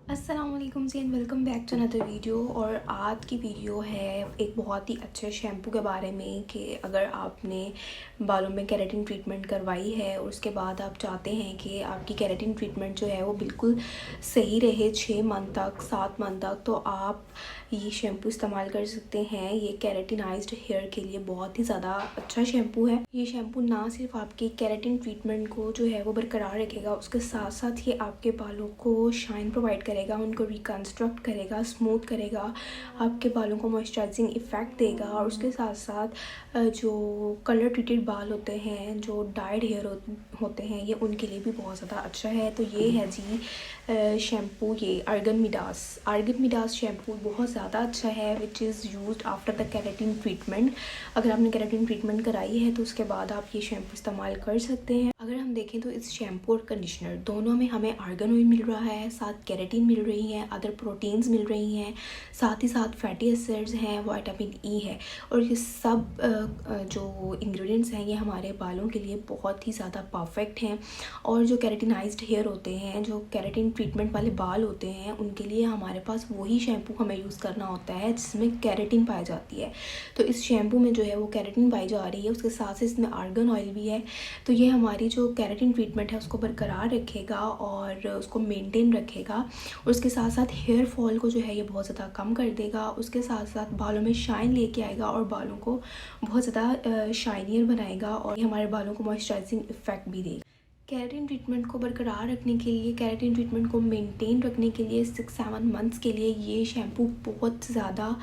अस्सलाम वालेकुम जी and welcome back to another video. और आज की वीडियो है एक बहुत ही अच्छे शैम्पू के बारे में कि अगर आपने बालों में केराटिन ट्रीटमेंट करवाई है और उसके बाद आप चाहते हैं कि आपकी केराटिन ट्रीटमेंट जो है वो बिल्कुल सही रहे 6 मंथ तक 7 मंथ तक, तो आप ये शैम्पू इस्तेमाल कर सकते हैं। ये केराटिनाइज्ड हेयर के लिए बहुत ही ज़्यादा अच्छा शैम्पू है। ये शैम्पू ना सिर्फ आपकी केराटिन ट्रीटमेंट को जो है वो बरकरार रखेगा, उसके साथ साथ ये आपके बालों को शाइन प्रोवाइड करेगा, उनको रिकन्स्ट्रक्ट करेगा, स्मूथ करेगा, आपके बालों को मॉइस्चराइजिंग इफ़ेक्ट देगा। और उसके साथ साथ जो कलर ट्रीटेड बाल होते हैं, जो डाइड हेयर होते हैं, ये उनके लिए भी बहुत ज़्यादा अच्छा है। तो ये है जी शैम्पू, ये अर्गन मिडास शैम्पू बहुत ज़्यादा अच्छा है, which is used after the keratin treatment. अगर आपने केराटिन ट्रीटमेंट कराई है तो उसके बाद आप ये शैम्पू इस्तेमाल कर सकते हैं। अगर हम देखें तो इस शैम्पू और कंडीशनर दोनों में हमें आर्गन ऑयल मिल रहा है, साथ केराटिन मिल रही है, अदर प्रोटीन्स मिल रही हैं, साथ ही साथ फैटी एसिड्स हैं, विटामिन ई है। और ये सब जो इंग्रेडिएंट्स हैं ये हमारे बालों के लिए बहुत ही ज़्यादा परफेक्ट हैं। और जो केराटिनाइज्ड हेयर होते हैं, जो केराटिन ट्रीटमेंट वाले बाल होते हैं, उनके लिए हमारे पास वही शैम्पू हमें यूज़ करना होता है जिसमें केराटिन पाई जाती है। तो इस शैम्पू में जो है वो केराटिन पाई जा रही है, उसके साथ साथ इसमें आर्गन ऑयल भी है। तो ये हमारी जो केराटिन ट्रीटमेंट है उसको बरकरार रखेगा और उसको मेंटेन रखेगा। और उसके साथ साथ हेयर फॉल को जो है ये बहुत ज़्यादा कम कर देगा। उसके साथ साथ बालों में शाइन लेके आएगा और बालों को बहुत ज़्यादा शाइनियर बनाएगा और ये हमारे बालों को मॉइस्चराइजिंग इफ़ेक्ट भी देगा। केराटिन ट्रीटमेंट को बरकरार रखने के लिए, केराटिन ट्रीटमेंट को मेंटेन रखने के लिए 6-7 मंथ्स के लिए ये शैम्पू बहुत ज़्यादा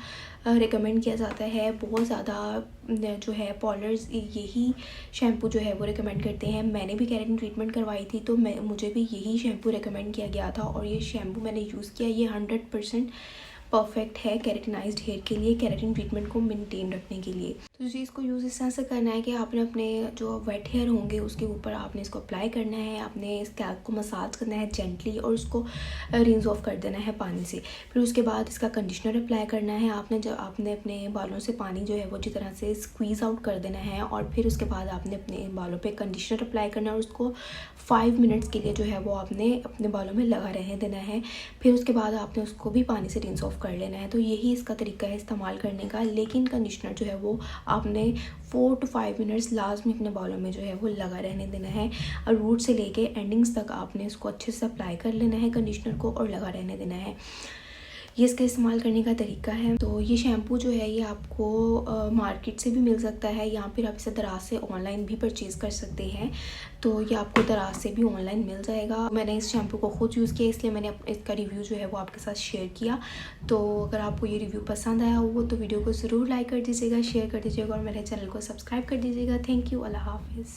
रिकमेंड किया जाता है। बहुत ज़्यादा जो है पार्लर्स यही शैम्पू जो है वो रिकमेंड करते हैं। मैंने भी केराटिन ट्रीटमेंट करवाई थी तो मुझे भी यही शैम्पू रिकमेंड किया गया था और ये शैम्पू मैंने यूज़ किया। ये 100% परफेक्ट है केराटिनाइज्ड हेयर के लिए, केराटिन ट्रीटमेंट को मेंटेन रखने के लिए। तो जी इसको यूज़ इस तरह से करना है कि आपने अपने जो वेट हेयर होंगे उसके ऊपर आपने इसको अप्लाई करना है, आपने स्कैल्प को मसाज करना है जेंटली और उसको रिंस ऑफ कर देना है पानी से। फिर उसके बाद इसका कंडीशनर अप्लाई करना है। आपने अपने बालों से पानी जो है वो अच्छी तरह से स्क्वीज़ आउट कर देना है और फिर उसके बाद आपने अपने बालों पे कंडीशनर अप्लाई करना है और उसको 5 मिनट्स के लिए जो है वो आपने अपने बालों में लगा रहने देना है। फिर उसके बाद आपने उसको भी पानी से रिंस ऑफ कर लेना है। तो यही इसका तरीका है इस्तेमाल करने का। लेकिन कंडीशनर जो है वो आपने 4 to 5 मिनट्स लास्ट में अपने बालों में जो है वो लगा रहने देना है और रूट से लेके एंडिंग्स तक आपने इसको अच्छे से अप्लाई कर लेना है कंडीशनर को और लगा रहने देना है। ये इसका इस्तेमाल करने का तरीका है। तो ये शैम्पू जो है ये आपको मार्केट से भी मिल सकता है या फिर आप इसे दराज से ऑनलाइन भी परचेज़ कर सकते हैं। तो ये आपको दराज से भी ऑनलाइन मिल जाएगा। मैंने इस शैम्पू को खुद यूज़ किया इसलिए मैंने इसका रिव्यू जो है वो आपके साथ शेयर किया। तो अगर आपको ये रिव्यू पसंद आया हो तो वीडियो को ज़रूर लाइक कर दीजिएगा, शेयर कर दीजिएगा और मेरे चैनल को सब्सक्राइब कर दीजिएगा। Thank you. अल्लाह हाफिज़।